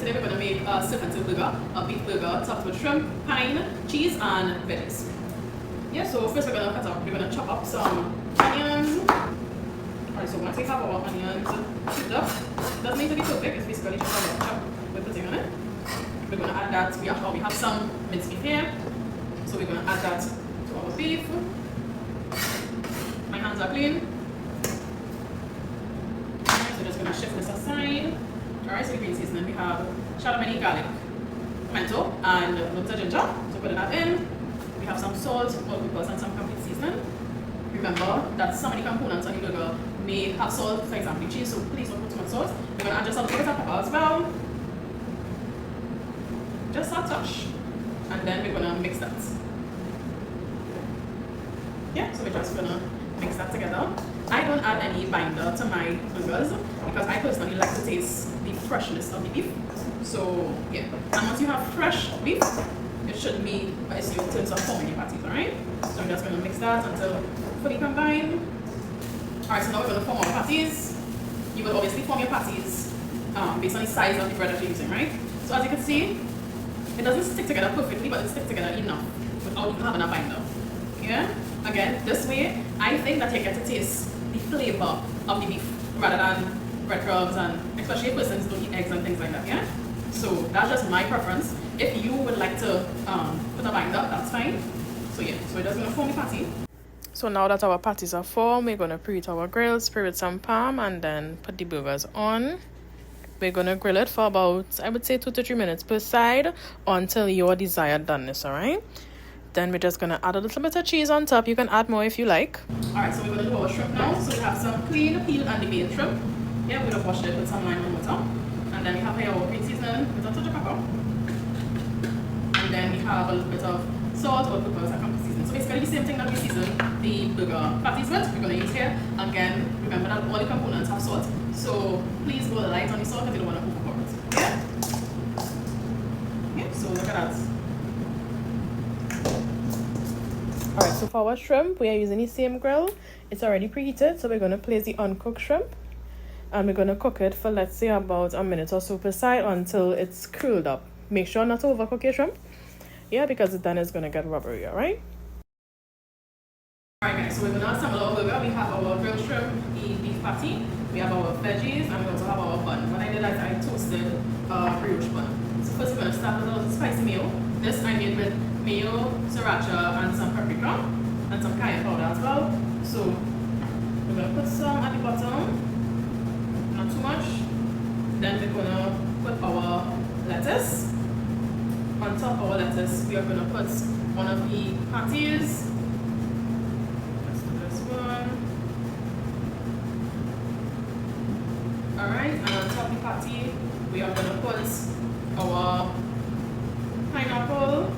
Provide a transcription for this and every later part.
today we're going to make a stiff and stiff burger, a beef burger topped with shrimp, pine, cheese, and veggies. Yeah, so first we're going to chop up some onions. Alright, so once we have our onions chopped up, it doesn't need to be so big, it's basically just a chop with the thing on it. We're going to add that, we have some minced beef here, so we're going to add that to our beef. My hands are clean. Alright, so just going to shift this aside. Alright, so the green seasoning, we have chadon, beni, garlic, pimento, and loads of ginger. So putting that in. We have some salt, all peppers, and some complete seasoning. Remember that some of the components on the burger may have salt, for example cheese, so please don't put too much salt. We're going to add just a little bit of pepper as well. Just a touch. And then we're going to mix that. Yeah, so we're just going to mix that together. I don't add any binder to my burgers because I personally like to taste the freshness of the beef. So yeah, and once you have fresh beef, it shouldn't be an issue in terms of forming your patties, alright? So I'm just going to mix that until fully combined. Alright, so now we're going to form our patties. You will obviously form your patties based on the size of the bread that you're using, right? So as you can see, it doesn't stick together perfectly, but it sticks together enough without you having a binder. Yeah? Again, this way, I think that you get to taste the flavor of the beef rather than breadcrumbs, and especially if persons don't eat eggs and things like that, yeah? So that's just my preference. If you would like to put a binder, that's fine. So yeah, so we're just going to form the patty. So now that our patties are formed, we're going to preheat our grill, spray with some palm, and then put the burgers on. We're going to grill it for about, I would say 2 to 3 minutes per side until your desired doneness, alright? Then we're just going to add a little bit of cheese on top. You can add more if you like. Alright, so we're going to do our shrimp now. So we have some clean, peeled, and deveined shrimp. Yeah, we're going to wash it with some lime and water. And then we have here our green seasoning with a touch of pepper. And then we have a little bit of salt, or peppers, and complete seasoning. So basically the same thing that we season the burger patties with, we're going to use here. Again, remember that all the components have salt. So please go light on the salt because you don't want to overpour it. Yeah? Yeah, so look at that. Alright, so for our shrimp, we are using the same grill. It's already preheated, so we're going to place the uncooked shrimp. And we're going to cook it for, let's say, about a minute or so per side until it's cooled up. Make sure not to overcook your shrimp. Yeah, because then it's going to get rubbery, alright? Alright guys, so we're going to assemble our burger. We have our grilled shrimp, the beef patty. We have our veggies, and we also have our bun. What I did is I toasted a brioche bun. So first we're going to start with a little spicy mayo. This I made with mayo, sriracha, and some paprika, and some cayenne powder as well. So we're going to put some at the bottom, not too much. Then we're going to put our lettuce. On top of our lettuce, we are going to put one of the patties. Let's do this one. Alright, and on top of the patty, we are going to put our pineapple,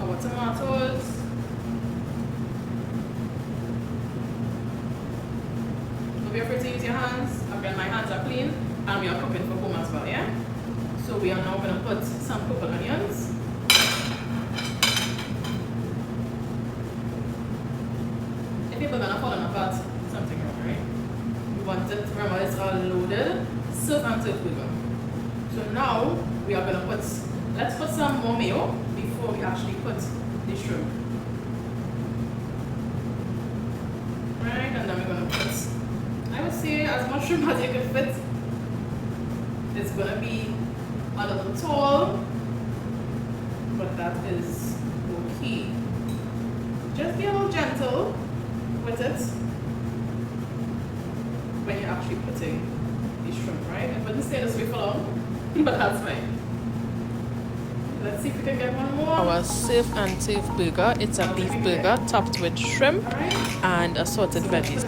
our tomatoes, don't be afraid to use your hands. Again, my hands are clean, and we are cooking for home as well, yeah? So we are now going to put some purple onions. If you're going to fall apart, something wrong, right? We want it, remember it's all loaded, serve and serve burger. So now we are going to put, let's put some more mayo before we actually put the shrimp. Right, and then we're going to put, I would say, as much shrimp as you can fit. It's going to be a little tall, but that is okay. Just be a little gentle with it when you're actually putting the shrimp, right? It wouldn't stay this way for long, but that's fine. Let's see if we can get one more. Our safe and safe burger. It's a beef burger topped with shrimp and assorted veggies.